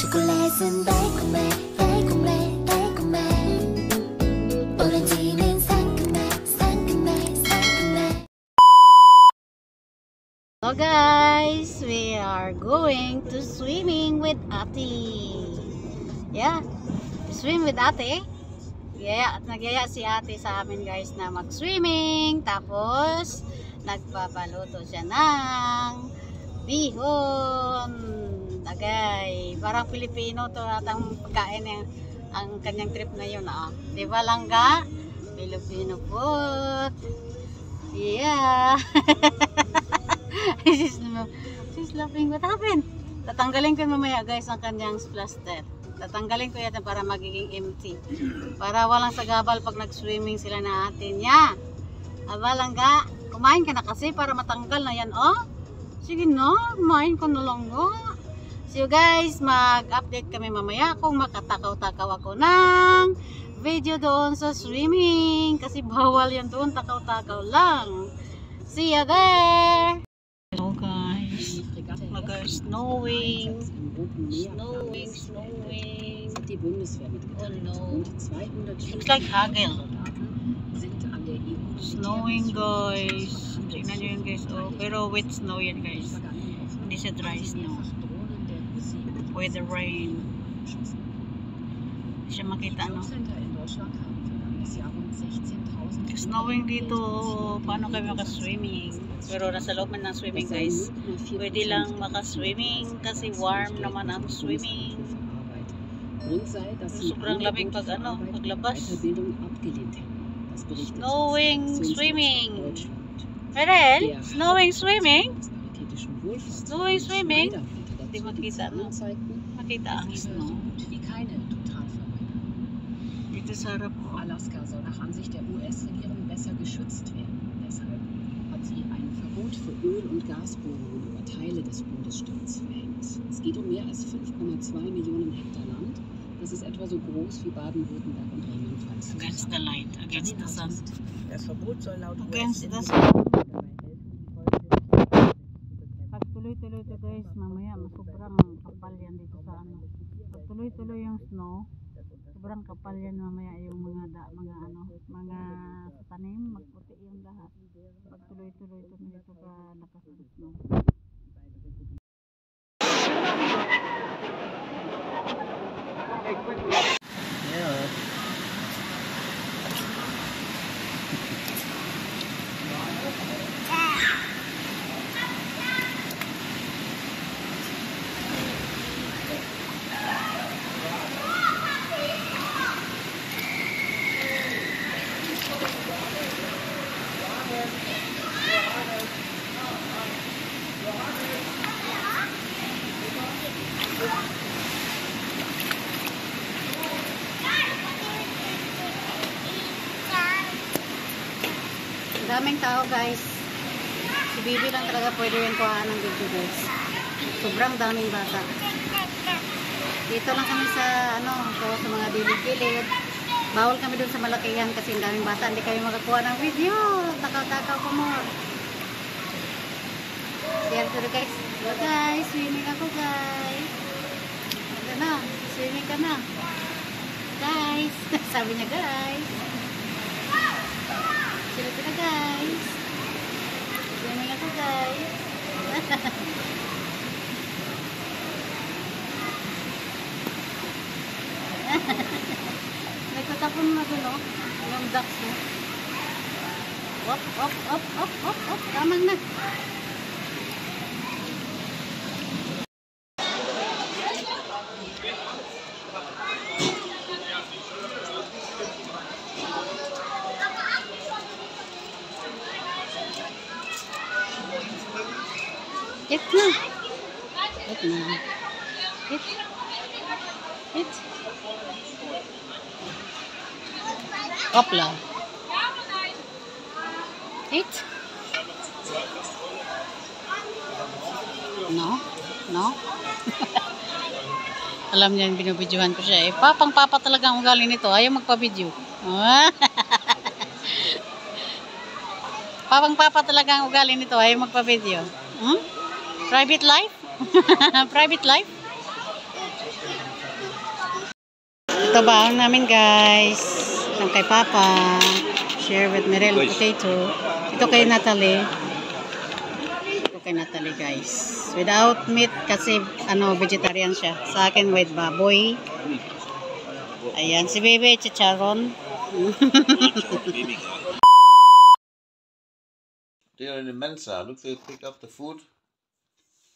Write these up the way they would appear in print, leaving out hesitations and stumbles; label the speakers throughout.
Speaker 1: 초콜릿은 달콤해 달콤해 달콤해 오렌지는 상큼해 상큼해 상큼해.
Speaker 2: Hello guys, we are going to swimming with Ate. Yeah, swim with Ate. Yeah, nagyaya si Ate sa amin guys na mag-swimming. Tapos nagpapaluto siya ng bihon. Tagay, parang Pilipino to atang pagkain ang kanyang trip ngayon. Di ba langga? Filipino food. Yeah. She's laughing. What happened? Tatanggalin ko mamaya guys ang kanyang plaster. Tatanggalin ko yata para magiging empty. Para walang sagabal pag nag-swimming sila na atin. Yeah. Aba langga, kumain ka na kasi para matanggal na yan. Oh. Sige na, kumain ko na lang. Oh. So guys, mag-update kami mamaya kung makatakaw-takaw ako ng video doon sa swimming. Kasi bawal yan doon, takaw-takaw lang. See you there! Hello guys, mag-snowing. Snowing. Oh no. Looks like hagel. Snowing guys. Tingnan nyo yun guys. Oh, pero wet snow yan guys. Hindi siya dry snow. With the rain. Hindi siya makita no. Snowing dito. Paano kayo makaswimming? Pero nasa loob man ng swimming guys. Pwede lang makaswimming kasi warm naman ang swimming. Sobrang lamig pag paglabas. Snowing swimming. Perel? Snowing swimming? Snowing swimming? Hindi makita no? Makita ang snow. Dito sa harap ko.
Speaker 3: Alaska soll nach Ansicht der US-Regierung besser geschützt werden. Deshalb hat sie ein Verbot für Öl- und Gasbohrungen über Teile des Bundesstaats verhängt. Es geht um mehr als 5,2 Millionen Hektar Land. Das ist etwa so groß wie Baden-Württemberg und Rheinland-Pfalz.
Speaker 2: Against the light, against the sun.
Speaker 4: Das Verbot soll laut
Speaker 2: Against the sun. Pag tuloy-tuloy to guys, mamaya sobrang kapal yan dito sa ano. Pag tuloy-tuloy yung snow, sobrang kapal yan mamaya yung mga tanim, magputi yung lahat. Pag tuloy-tuloy to dito ka nakasnow. Daming tao guys. Si Bibi lang talaga pwede yung kuhaan ng video guys. Sobrang daming bata. Dito lang kami sa sa mga dilid-dilid. Bawal kami dun sa malakihan kasi ang daming bata. Hindi kami makakuha ng video. Takaw-takaw ko more. Share to the guys. Hello guys, swimming ako guys. Ano na? Swimming ka na. Guys. Sabi niya guys. Sila guys. Swimming ako guys. Nagtatapon na gulo. Yung ducks mo. Op. Tamang na. Hit na. Hit. Opla. Hit. No. Alam niya yung binubidyohan ko siya. Papa talaga ang ugali nito. Ayaw magpa-video. Papa talaga ang ugali nito. Ayaw magpa-video. Private life? Private life? Ito baon namin guys. Ito kay Papa. Share with Mirel potato. Ito kay Natalie. Ito kay Natalie guys. Without meat kasi vegetarian siya. Sa akin with baboy. Ayan si Bebe chicharon.
Speaker 4: They are in the Mensa. Look, they pick up the food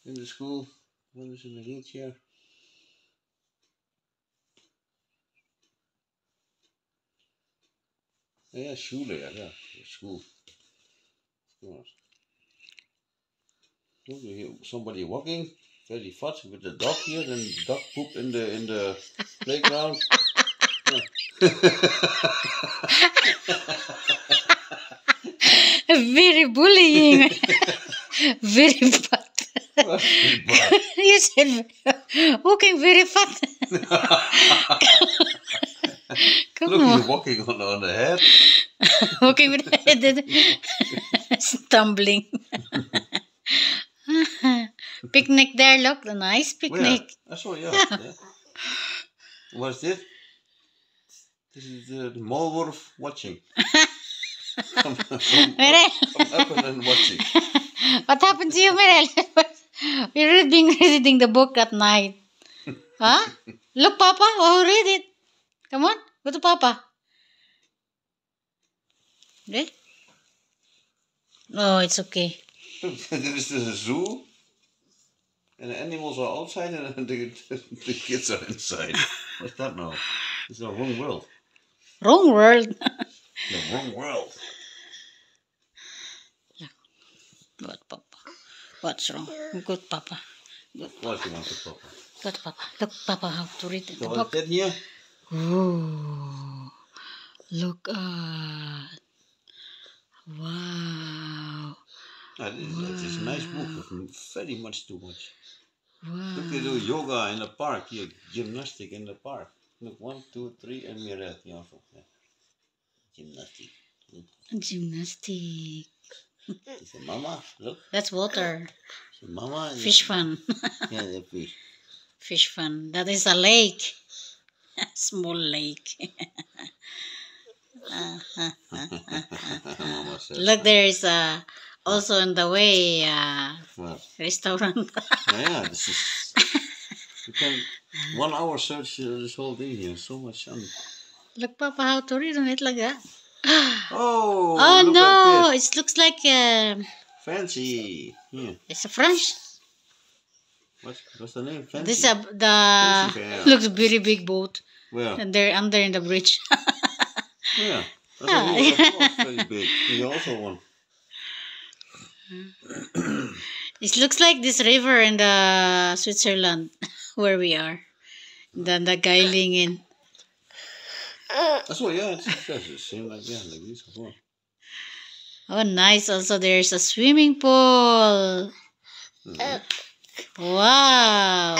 Speaker 4: in the school. One is in the wheelchair. Yeah, Schule, yeah, school. Look, you hear somebody walking very fast with the dog here, then the dog poop in the playground.
Speaker 2: Very bullying. Very fat. You said walking very fat. Come
Speaker 4: Look,
Speaker 2: on.
Speaker 4: you're walking on the head.
Speaker 2: Walking with the head. Stumbling. Picnic there, look. A nice picnic.
Speaker 4: Yeah, I saw, yeah. What's this? This is the Malworth watching.
Speaker 2: Mirel.
Speaker 4: Up and watching.
Speaker 2: What happened to you, Mirel? We're reading the book at night. Huh? Look, Papa. Oh, read it. Come on. Go to Papa. Okay? Oh, it's okay.
Speaker 4: This is a zoo. And the animals are outside and the kids are inside. What's that now? It's the wrong world.
Speaker 2: Wrong world.
Speaker 4: The wrong world.
Speaker 2: What, Papa? What's wrong? Good, Papa. Good.
Speaker 4: What you want to talk about?
Speaker 2: Good, Papa. Look, Papa, how to read the
Speaker 4: So
Speaker 2: book.
Speaker 4: what's that here?
Speaker 2: Ooh. Look at. Wow.
Speaker 4: It's a nice book with very much to watch.
Speaker 2: Wow.
Speaker 4: Look, they do yoga in the park here, gymnastic in the park. Look, 1, 2, 3, and we're at yeah. Gymnastic.
Speaker 2: Gymnastic.
Speaker 4: It's a mama, look.
Speaker 2: That's water.
Speaker 4: It's a mama. And
Speaker 2: Fish fun.
Speaker 4: yeah, the fish.
Speaker 2: Fish fun. That is a lake. Small lake.
Speaker 4: Mama says.
Speaker 2: Look, there is also on the way
Speaker 4: Well,
Speaker 2: restaurant.
Speaker 4: yeah, this is. You can 1 hour search this whole thing here. So much fun.
Speaker 2: Look, Papa, how to read on it like that.
Speaker 4: Oh,
Speaker 2: Oh
Speaker 4: look
Speaker 2: no!
Speaker 4: at this.
Speaker 2: It looks like
Speaker 4: Fancy. Here.
Speaker 2: it's a French.
Speaker 4: What's the name? Fancy.
Speaker 2: This
Speaker 4: Fancy fair.
Speaker 2: looks very big boat,
Speaker 4: Where?
Speaker 2: and they're under in the bridge.
Speaker 4: Yeah. That's very big. You also one.
Speaker 2: It looks like this river in the Switzerland where we are. Then the Geilingen.
Speaker 4: That's what, yeah, it's the same like this before.
Speaker 2: Oh, nice. Also, there's a swimming pool.
Speaker 4: Mhm.
Speaker 2: Wow.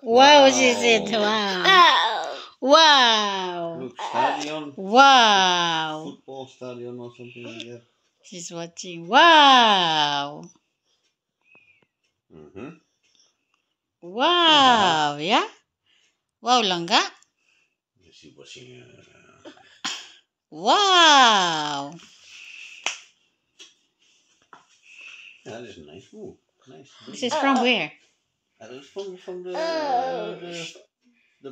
Speaker 2: Wow, she said. Wow. Wow.
Speaker 4: Look, stadion,
Speaker 2: Wow.
Speaker 4: football stadion or something like that.
Speaker 2: She's watching. Wow.
Speaker 4: Mm-hmm.
Speaker 2: Wow. Yeah? Wow, langga.
Speaker 4: Is he watching?
Speaker 2: Wow.
Speaker 4: Yeah, that is nice. Ooh, nice.
Speaker 2: This is from where?
Speaker 4: That is from the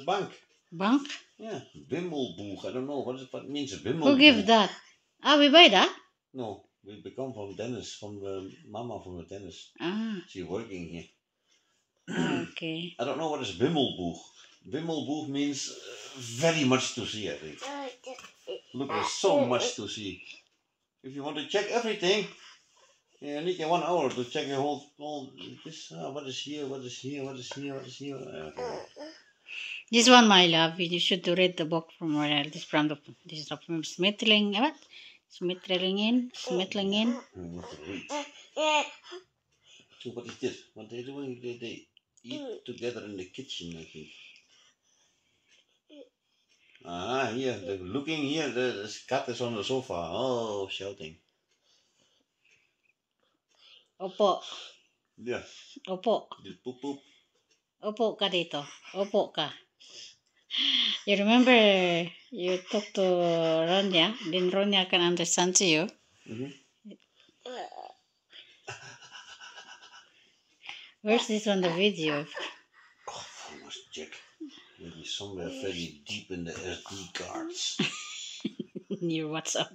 Speaker 4: bank.
Speaker 2: Bank?
Speaker 4: Yeah, Wimmelboeg. I don't know what it means. Wimmelboeg.
Speaker 2: Who give that? Ah, we buy that?
Speaker 4: No, we become from Dennis, from the mama from the Dennis.
Speaker 2: Ah,
Speaker 4: She's working here.
Speaker 2: okay.
Speaker 4: I don't know what is Wimmelboeg. Wimmelboeg means very much to see, I think. Look, there's so much to see. If you want to check everything, you need 1 hour to check the whole this. What is here? What is here? What is here? What is here?
Speaker 2: This one, my love, you should read the book from where this is from Smittling. What? Smittlingen.
Speaker 4: So what is this? What they doing? They eat together in the kitchen, I think. Ah, here, looking here, the cat is on the sofa. Oh, shouting.
Speaker 2: Opo.
Speaker 4: Yeah,
Speaker 2: Opo.
Speaker 4: this poop poop.
Speaker 2: Opo ka dito. Opo ka. You remember you talked to Ronya? Then Ronya can understand to you. Where's this on the video?
Speaker 4: Oh, I must check. Maybe somewhere very deep in the SD cards.
Speaker 2: In your WhatsApp.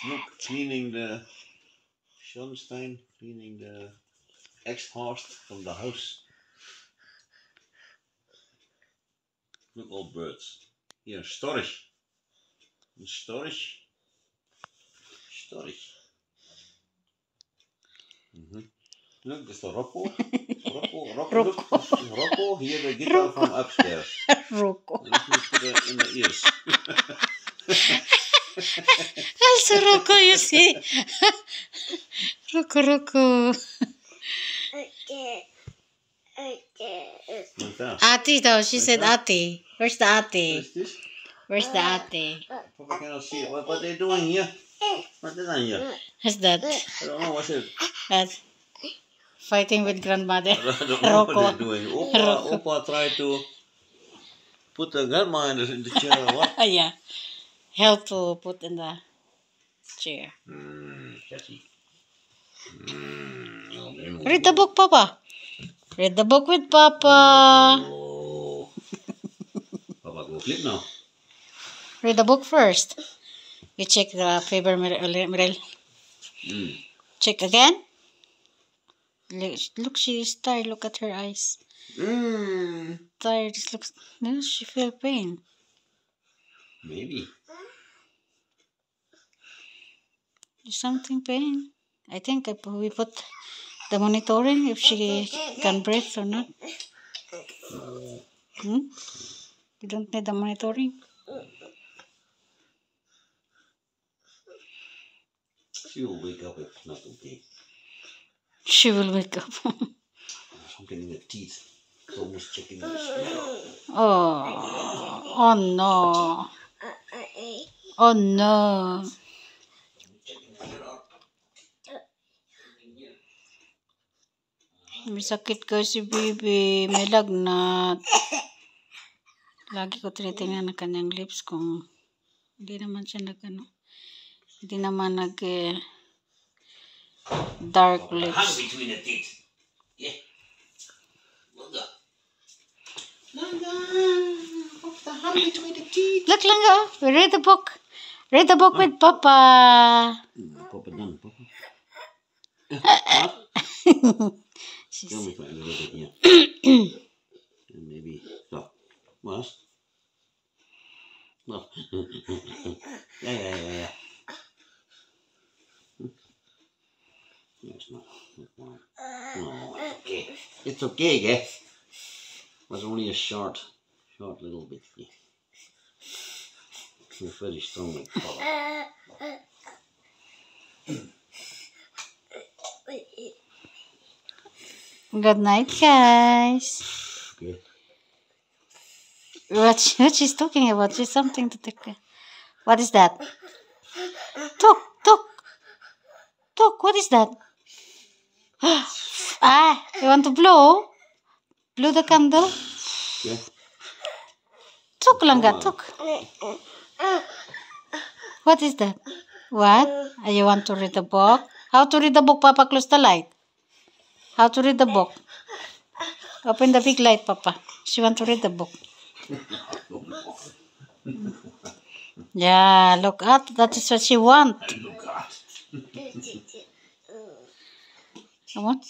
Speaker 4: Look, cleaning the Schornstein, cleaning the exhaust from the house. Look, all birds. Here, storch. Een storch. Storch. Look, this is Rocco. Rocco. Look, Rocco. Here the guitar from upstairs.
Speaker 2: Rocco.
Speaker 4: Let's put it in the ears.
Speaker 2: Also Rocco, you see. Rocco.
Speaker 4: What's that?
Speaker 2: Ati though, she said Ati. Where's the Ati?
Speaker 4: What is this?
Speaker 2: Where's the Ati?
Speaker 4: Papa cannot see it. What they doing here? What is that here?
Speaker 2: What's that?
Speaker 4: I don't know. What's it?
Speaker 2: That's fighting with grandmother.
Speaker 4: I don't know
Speaker 2: Rocco.
Speaker 4: what they're doing. Opa tried to put the grandma in the chair or what?
Speaker 2: Yeah. Help to put in the chair.
Speaker 4: Catchy.
Speaker 2: Read the book, Papa. Read the book with Papa.
Speaker 4: Oh. Papa, go flip now.
Speaker 2: Read the book first. You check the paper Mirel. Check again. Look, she is tired. Look at her eyes. Tired. It looks. No, she feel pain.
Speaker 4: Maybe.
Speaker 2: There's something pain. I think we put the monitoring if she can breathe or not. You don't need the monitoring.
Speaker 4: She will wake up if not okay.
Speaker 2: She will wake up.
Speaker 4: Something in the teeth. It's almost checking the smell.
Speaker 2: Oh no. Oh no. May sakit ko si Bibi. May lagnat. Lagi ko tinitingnan ang kanyang lips kung hindi naman siya hindi naman dark
Speaker 4: Hand
Speaker 2: lips.
Speaker 4: between the teeth. Yeah. Look. Put the hand between the teeth.
Speaker 2: Look lang we read the book. Read the book with Papa.
Speaker 4: Papa done, Papa. Tell me if I a little bit here. And maybe stop. What? Well. Yeah. It's not. No, it's okay. It's okay, yeah. It was only a short little bit. Yeah. You're very strong, like Papa.
Speaker 2: Good night, guys.
Speaker 4: Okay.
Speaker 2: What she's talking about? She's something to take. What is that? Talk. What is that? You want to blow? Blow the candle?
Speaker 4: Yeah.
Speaker 2: Talk lang talk. What is that? What? You want to read the book? How to read the book, Papa? Close the light. How to read the book? Open the big light, Papa. She want to read the book. Yeah, look at that is what she want.
Speaker 4: Look at.
Speaker 2: Come on.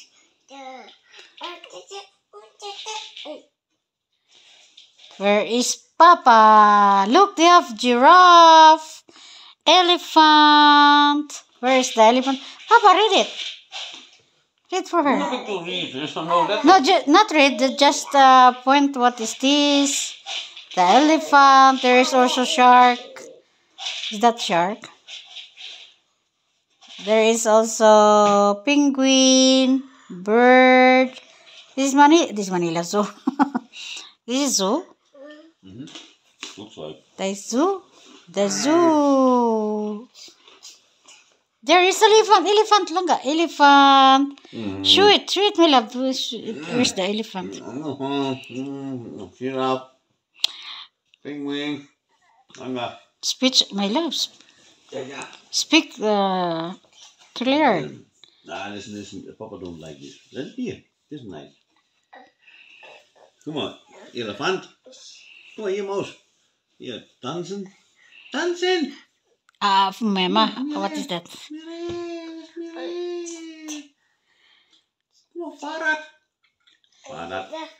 Speaker 2: Where is Papa? Look, they have giraffe, elephant. Where is the elephant? Papa, read it. Read for her. No, not read. Just point. What is this? The elephant. There is also shark. Is that shark? There is also penguin, bird. This is Manila Zoo. This is zoo.
Speaker 4: Looks like.
Speaker 2: The zoo. The zoo. There is elephant langga, elephant.
Speaker 4: Mm.
Speaker 2: Show it, my love. Where's the elephant?
Speaker 4: Giraffe. Penguin. Anga.
Speaker 2: Speech, my love.
Speaker 4: Yeah.
Speaker 2: Speak clear.
Speaker 4: Nah, listen. Papa don't like this. Let it be. This is nice. Come on, elephant. Come on, hier, Maus. Hier, tanzen. Tanzen.
Speaker 2: Mama, what is that?
Speaker 4: Kom op, Fahrrad.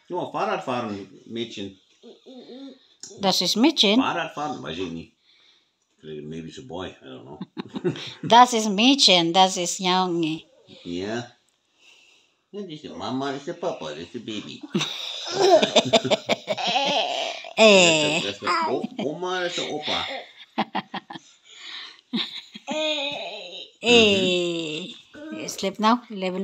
Speaker 4: Kom op, Fahrrad fahren, Mädchen.
Speaker 2: Das ist Mädchen.
Speaker 4: Fahrrad fahren, weiß ich nicht. Maybe it's a boy, I don't know.
Speaker 2: Das ist Mädchen, das ist Junge.
Speaker 4: Yeah. Das ist die Mama, das ist der Papa, das ist der Baby. Das ist der Oma, das ist der Opa.
Speaker 2: You sleep now? 11.